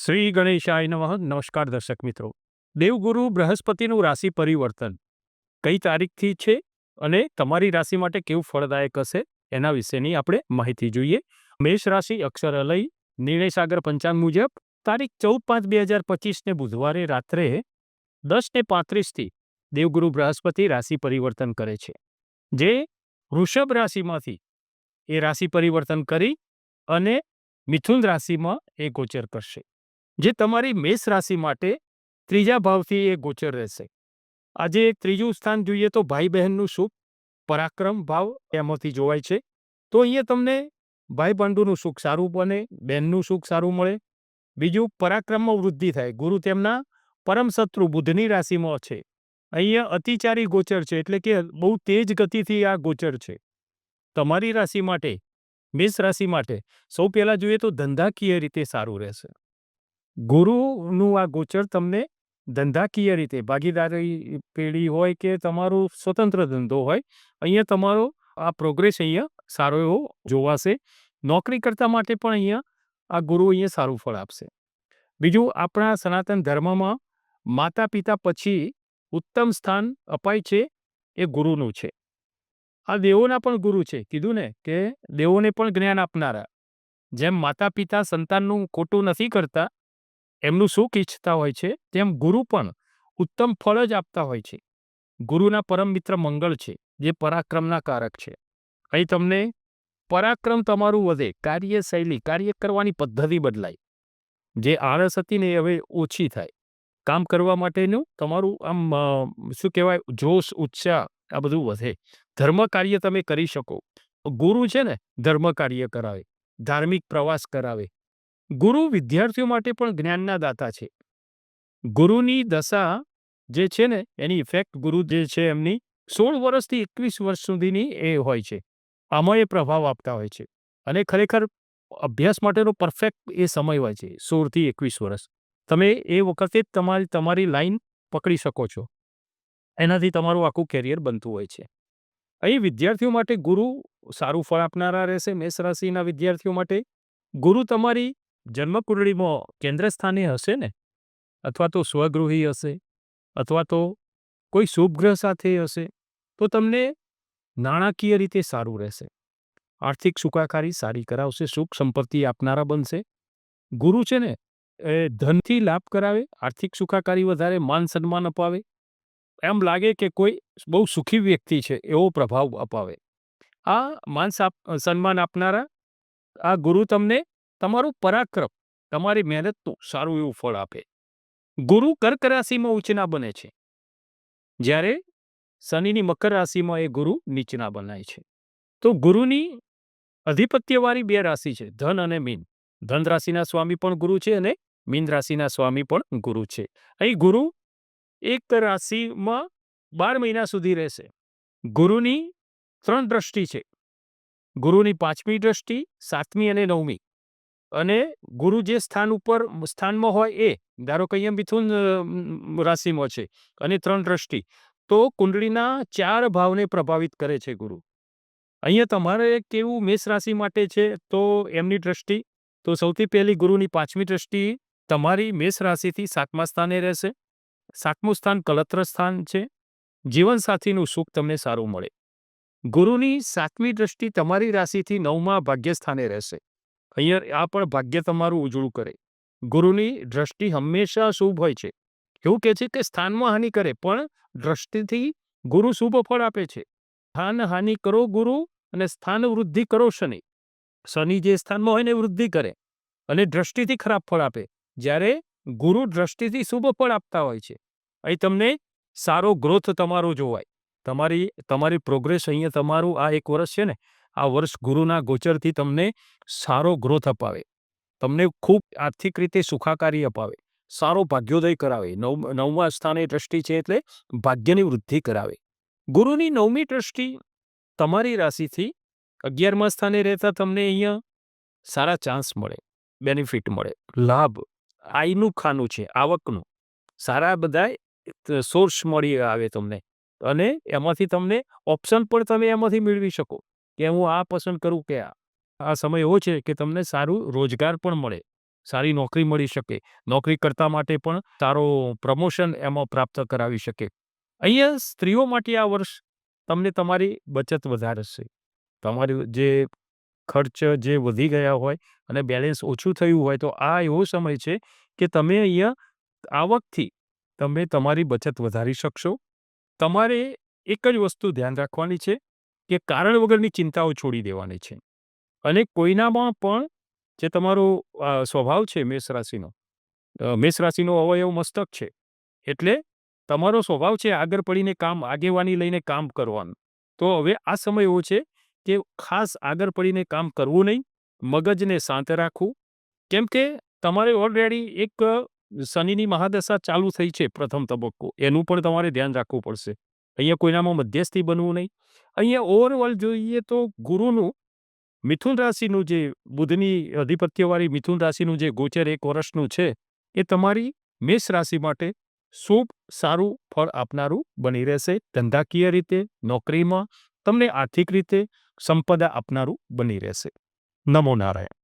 શ્રી ગણેશાય નમઃ. નમસ્કાર દર્શક મિત્રો. દેવગુરુ બૃહસ્પતિનું રાશિ પરિવર્તન કઈ તારીખથી છે અને તમારી રાશિ માટે કેવું ફળદાયક હશે એના વિશેની આપણે માહિતી જોઈએ. મેષ રાશિ અક્ષર અલય નિર્ણય સાગર પંચાંગ મુજબ તારીખ 14/5/2025 બુધવારે રાત્રે 10:35 દેવગુરુ બૃહસ્પતિ રાશિ પરિવર્તન કરે છે, જે વૃષભ રાશિમાંથી એ રાશિ પરિવર્તન કરી અને મિથુન રાશિમાં એ ગોચર કરશે, જે તમારી મેષ રાશિ માટે ત્રીજા ભાવથી એ ગોચર રહેશે. આજે ત્રીજું સ્થાન જોઈએ તો ભાઈ બહેનનું સુખ, પરાક્રમ ભાવ એમાંથી જોવાય છે. તો અહીંયા તમને ભાઈ બંધુનું સુખ સારું બને, બહેનનું સુખ સારું મળે. બીજું, પરાક્રમમાં વૃદ્ધિ થાય. ગુરુ તેમના પરમ શત્રુ બુધની રાશિમાં છે. અહીંયા અતિચારી ગોચર છે, એટલે કે બહુ તેજ ગતિથી આ ગોચર છે. તમારી રાશિ માટે, મેષ રાશિ માટે સૌ પહેલા જોઈએ તો ધંધાકીય રીતે સારું રહેશે. ગુરુનું આ ગોચર તમને ધંધાકીય રીતે, ભાગીદારી પેઢી હોય કે તમારો સ્વતંત્ર ધંધો હોય, અહીંયા તમારો આ પ્રોગ્રેસ અહીંયા સારો એવો જોવાશે. નોકરી કરતા માટે પણ અહીંયા આ ગુરુ અહીંયા સારું ફળ આપશે. બીજું, આપણા સનાતન ધર્મમાં માતા પિતા પછી ઉત્તમ સ્થાન અપાય છે એ ગુરુનું છે. આ દેવોના પણ ગુરુ છે. કીધું ને કે દેવોને પણ જ્ઞાન આપનારા. જેમ માતા પિતા સંતાનનું ખોટું નથી કરતા, એમનું સુખ ઈચ્છતા હોય છે, તેમ ગુરુ પણ ઉત્તમ ફળ જ આપતા હોય છે. ગુરુના પરમ મિત્ર મંગળ છે, જે પરાક્રમના કારક છે. અહીં તમને પરાક્રમ તમારું વધે, કાર્યશૈલી, કાર્ય કરવાની પદ્ધતિ બદલાય. જે આળસ હતી ને એ હવે ઓછી થાય. કામ કરવા માટેનું તમારું આમ શું કહેવાય, જોશ, ઉત્સાહ આ બધું વધે. ધર્મ કાર્ય તમે કરી શકો. ગુરુ છે ને ધર્મ કાર્ય કરાવે, ધાર્મિક પ્રવાસ કરાવે. ગુરુ વિદ્યાર્થીઓ માટે પણ જ્ઞાનના દાતા છે. ગુરુની દશા જે છે ને એની ઇફેક્ટ ગુરુ જે છે એમની 16 વર્ષથી 21 વર્ષ સુધીની એ હોય છે. આમાં એ પ્રભાવ આપતા હોય છે અને ખરેખર અભ્યાસ માટેનો પરફેક્ટ એ સમય હોય છે 16 થી 21 વર્ષ. તમે એ વખતે જ તમારી લાઈન પકડી શકો છો. એનાથી તમારું આખું કેરિયર બનતું હોય છે. અહીં વિદ્યાર્થીઓ માટે ગુરુ સારું ફળ આપનારા રહેશે. મેષ રાશિના વિદ્યાર્થીઓ માટે ગુરુ તમારી જન્મકુંડળીમાં કેન્દ્ર સ્થાને હશે ને, અથવા તો સ્વગૃહી હશે, અથવા તો કોઈ શુભ ગ્રહ સાથે હશે, તો તમને નાણાકીય રીતે સારું રહેશે. આર્થિક સુખાકારી સારી કરાવશે, સુખ સંપત્તિ આપનારા બનશે. ગુરુ છે ને એ ધનથી લાભ કરાવે, આર્થિક સુખાકારી વધારે, માન સન્માન અપાવે. એમ લાગે કે કોઈ બહુ સુખી વ્યક્તિ છે એવો પ્રભાવ અપાવે. આ માન સન્માન આપનારા આ ગુરુ તમને તમારું પરાક્રમ, તમારી મહેનતનું સારું એવું ફળ આપે. ગુરુ કર્ક રાશિમાં ઉચ્ચના બને છે, જ્યારે શનિની મકર રાશિમાં એ ગુરુ નીચના બનાય છે. તો ગુરુની અધિપત્યવાળી બે રાશિ છે, ધન અને મીન. ધન રાશિના સ્વામી પણ ગુરુ છે અને મીન રાશિના સ્વામી પણ ગુરુ છે. અહીં ગુરુ એક રાશિમાં 12 મહિના સુધી રહેશે. ગુરુની 3 દ્રષ્ટિ છે. ગુરુની 5મી દ્રષ્ટિ, 7મી અને 9મી. અને ગુરુ જે સ્થાનમાં હોય એ, ધારો કે અહીંયા મિથુન રાશિમાં છે અને 3 દ્રષ્ટિ, તો કુંડળીના 4 ભાવને પ્રભાવિત કરે છે ગુરુ. અહીંયા તમારે કેવું મેષ રાશિ માટે છે તો એમની દ્રષ્ટિ, તો સૌથી પહેલી ગુરુની 5મી દ્રષ્ટિ તમારી મેષ રાશિથી 7મા સ્થાને રહેશે. 7મું સ્થાન કલત્ર સ્થાન છે. જીવનસાથીનું સુખ તમને સારું મળે. ગુરુની 7મી દ્રષ્ટિ તમારી રાશિથી 9મા ભાગ્ય સ્થાને રહેશે. અહીંયા આ પણ ભાગ્ય તમારું ઉજળું કરે. ગુરુની દ્રષ્ટિ હંમેશા શુભ હોય છે. એવું કહે છે કે સ્થાનમાં હાનિ કરે, પણ દ્રષ્ટિથી ગુરુ શુભ ફળ આપે છે. સ્થાન હાનિ કરો ગુરુ અને સ્થાન વૃદ્ધિ કરો શનિ. શનિ જે સ્થાનમાં હોય ને વૃદ્ધિ કરે અને દ્રષ્ટિથી ખરાબ ફળ આપે, જ્યારે ગુરુ દ્રષ્ટિથી શુભ ફળ આપતા હોય છે. અહીં તમને સારો ગ્રોથ તમારો જોવાય. તમારી પ્રોગ્રેસ અહીંયા તમારું આ એક વર્ષ છે ને, આ વર્ષ ગુરુના ગોચરથી તમને સારો ગ્રોથ અપાવે, તમને ખૂબ આર્થિક રીતે સુખાકારી અપાવે, સારો ભાગ્યોદય કરાવે. 9મા સ્થાને દ્રષ્ટિ છે એટલે ભાગ્યની વૃદ્ધિ કરાવે. ગુરુની 9મી દ્રષ્ટિ તમારી રાશિથી 11મા સ્થાને રહેતા તમને અહીંયા સારા ચાન્સ મળે, બેનિફિટ મળે, લાભ, આયનું ખાનું છે, આવકનું સારા બધા સોર્સ મળી આવે તમને. અને એમાંથી તમને ઓપ્શન પણ તમે એમાંથી મેળવી શકો કે હું આ પસંદ કરું કે આ સમય એવો છે કે તમને સારું રોજગાર પણ મળે, સારી નોકરી મળી શકે, નોકરી કરતા માટે પણ સારો પ્રમોશન એમાં પ્રાપ્ત કરાવી શકે. અહીંયા સ્ત્રીઓ માટે આ વર્ષ તમને તમારી બચત વધારશે. તમારું જે ખર્ચ જે વધી ગયા હોય અને બેલેન્સ ઓછું થયું હોય તો આ એવો સમય છે કે તમે અહીંયા આવકથી તમે તમારી બચત વધારી શકશો. તમારે એક જ વસ્તુ ધ્યાન રાખવાની છે કે કારણ વગરની ચિંતાઓ છોડી દેવાની છે અને કોઈનામાં પણ જે તમારો સ્વભાવ છે મેષ રાશિનો અવયવ મસ્તક છે. એટલે તમારો સ્વભાવ છે આગળ પડીને આગેવાની લઈને કામ કરવાનું. તો હવે આ સમય એવો છે કે ખાસ આગળ પડીને કામ કરવું નહીં, મગજને શાંત રાખવું. કેમ કે તમારે ઓલરેડી એક શનિની મહાદશા ચાલુ થઈ છે પ્રથમ તબક્કો. એનું પણ તમારે ધ્યાન રાખવું પડશે. અહીંયા કોઈનામાં મધ્યસ્થી બનવું નહીં. અહીંયા ઓવરઓલ જોઈએ તો ગુરુનું મિથુન રાશિનું જે બુધની અધિપત્યવાળી મિથુન રાશિનું જે ગોચર 1 વર્ષનું છે એ તમારી મેષ રાશિ માટે શુભ સારું ફળ આપનારું બની રહેશે. ધંધાકીય રીતે, નોકરીમાં તમને આર્થિક રીતે સંપદા આપનારું બની રહેશે. નમો નારાયણ.